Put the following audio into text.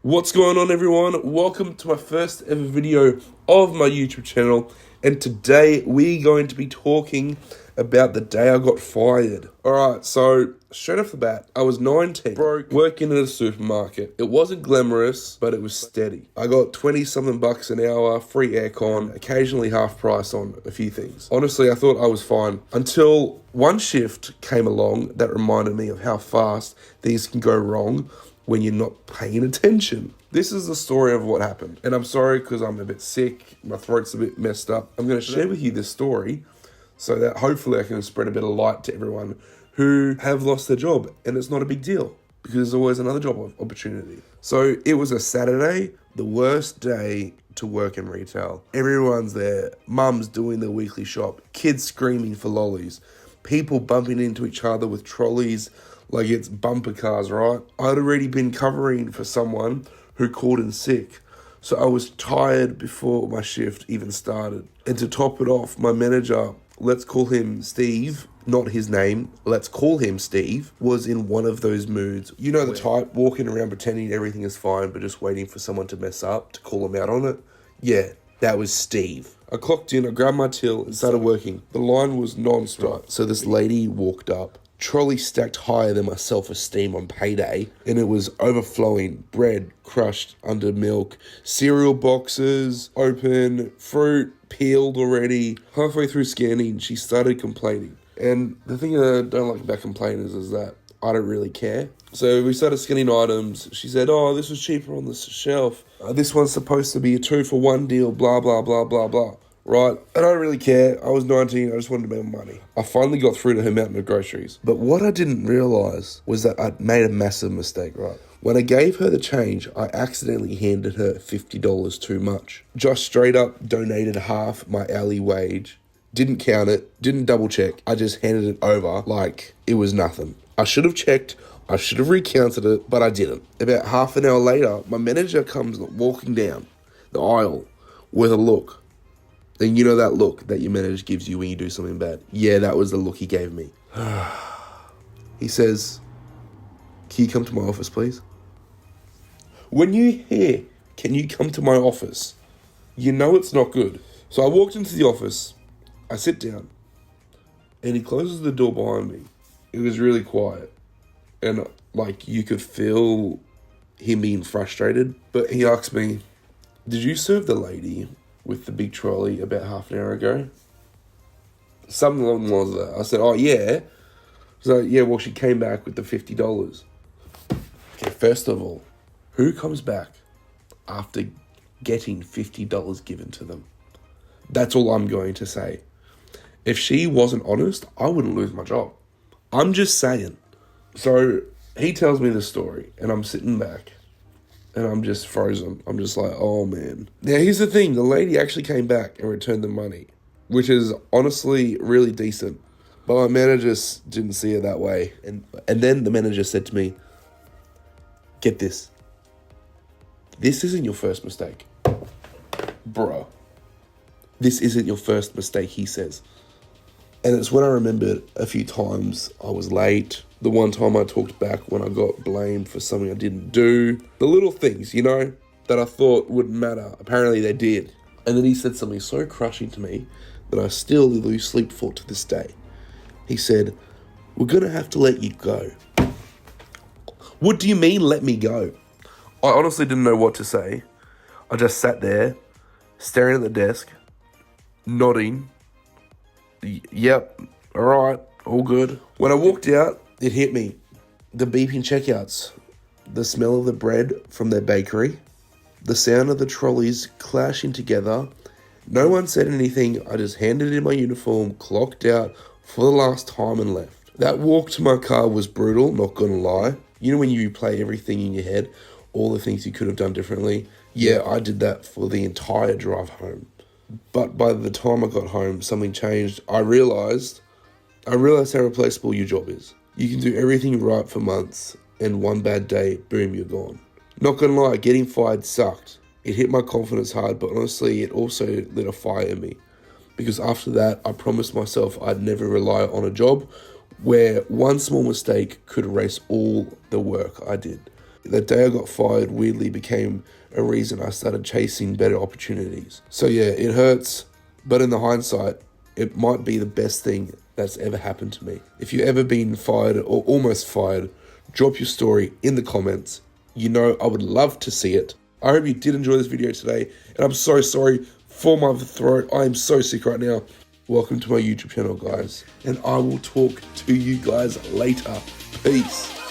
What's going on, everyone? Welcome to my first ever video of my YouTube channel, and today we're going to be talking about the day I got fired. Alright, so straight off the bat, I was 19, broke, working at a supermarket. It wasn't glamorous, but it was steady. I got 20-something bucks an hour, free aircon, occasionally half price on a few things. Honestly, I thought I was fine until one shift came along that reminded me of how fast things can go wrong when you're not paying attention. This is the story of what happened. And I'm sorry because I'm a bit sick, my throat's a bit messed up. I'm going to share with you this story so that hopefully I can spread a bit of light to everyone who have lost their job. And it's not a big deal because there's always another job opportunity. So it was a Saturday, the worst day to work in retail. Everyone's there, mums doing their weekly shop, kids screaming for lollies, people bumping into each other with trolleys like it's bumper cars, right? I'd already been covering for someone who called in sick, so I was tired before my shift even started. And to top it off, my manager, let's call him Steve, not his name, let's call him Steve, was in one of those moods. You know the type, walking around pretending everything is fine, but just waiting for someone to mess up, to call him out on it. Yeah, that was Steve. I clocked in, I grabbed my till and started working. The line was non-stop, so this lady walked up. Trolley stacked higher than my self-esteem on payday, and it was overflowing. Bread crushed under milk, cereal boxes open, fruit peeled already. Halfway through scanning, she started complaining. And the thing that I don't like about complainers is that I don't really care. So we started scanning items. She said, oh, this was cheaper on the shelf. This one's supposed to be a 2-for-1 deal, blah, blah, blah, blah, blah. Right, I don't really care. I was 19, I just wanted to make money. I finally got through to her mountain of groceries. But what I didn't realise was that I'd made a massive mistake, right? When I gave her the change, I accidentally handed her $50 too much. Just straight up donated half my hourly wage. Didn't count it, didn't double check. I just handed it over like it was nothing. I should have checked, I should have recounted it, but I didn't. About half an hour later, my manager comes walking down the aisle with a look. And you know that look that your manager gives you when you do something bad? Yeah, that was the look he gave me. He says, can you come to my office, please? When you hear, can you come to my office, you know it's not good. So I walked into the office, I sit down, and he closes the door behind me. It was really quiet. And like you could feel him being frustrated. But he asked me, did you serve the lady with the big trolley about half an hour ago? Something along the lines of that. I said, oh yeah. So yeah, well, she came back with the $50. Okay, first of all, who comes back after getting $50 given to them? That's all I'm going to say. If she wasn't honest, I wouldn't lose my job. I'm just saying. So he tells me the story and I'm sitting back. And I'm just frozen. I'm just like, oh man. Now here's the thing. The lady actually came back and returned the money, which is honestly really decent. But my manager just didn't see it that way. And then the manager said to me, get this. This isn't your first mistake. Bruh. This isn't your first mistake, he says. And it's when I remembered a few times I was late. The one time I talked back when I got blamed for something I didn't do. The little things, you know, that I thought wouldn't matter. Apparently they did. And then he said something so crushing to me that I still lose sleep for to this day. He said, we're going to have to let you go. What do you mean, let me go? I honestly didn't know what to say. I just sat there, staring at the desk, nodding. Yep, all right, all good. When I walked out, it hit me. The beeping checkouts, the smell of the bread from their bakery, the sound of the trolleys clashing together. No one said anything. I just handed in my uniform, clocked out for the last time and left. That walk to my car was brutal, not gonna lie. You know when you play everything in your head, all the things you could have done differently? Yeah, I did that for the entire drive home. But by the time I got home, something changed. I realized how replaceable your job is. You can do everything right for months, and one bad day, boom, you're gone. Not gonna lie, getting fired sucked. It hit my confidence hard, but honestly, it also lit a fire in me. Because after that, I promised myself I'd never rely on a job where one small mistake could erase all the work I did. that day I got fired weirdly became a reason I started chasing better opportunities. So yeah, it hurts, but in the hindsight, it might be the best thing that's ever happened to me. If you've ever been fired or almost fired, drop your story in the comments. You know I would love to see it. I hope you did enjoy this video today, and I'm so sorry for my throat. I am so sick right now. Welcome to my YouTube channel, guys, and I will talk to you guys later. Peace.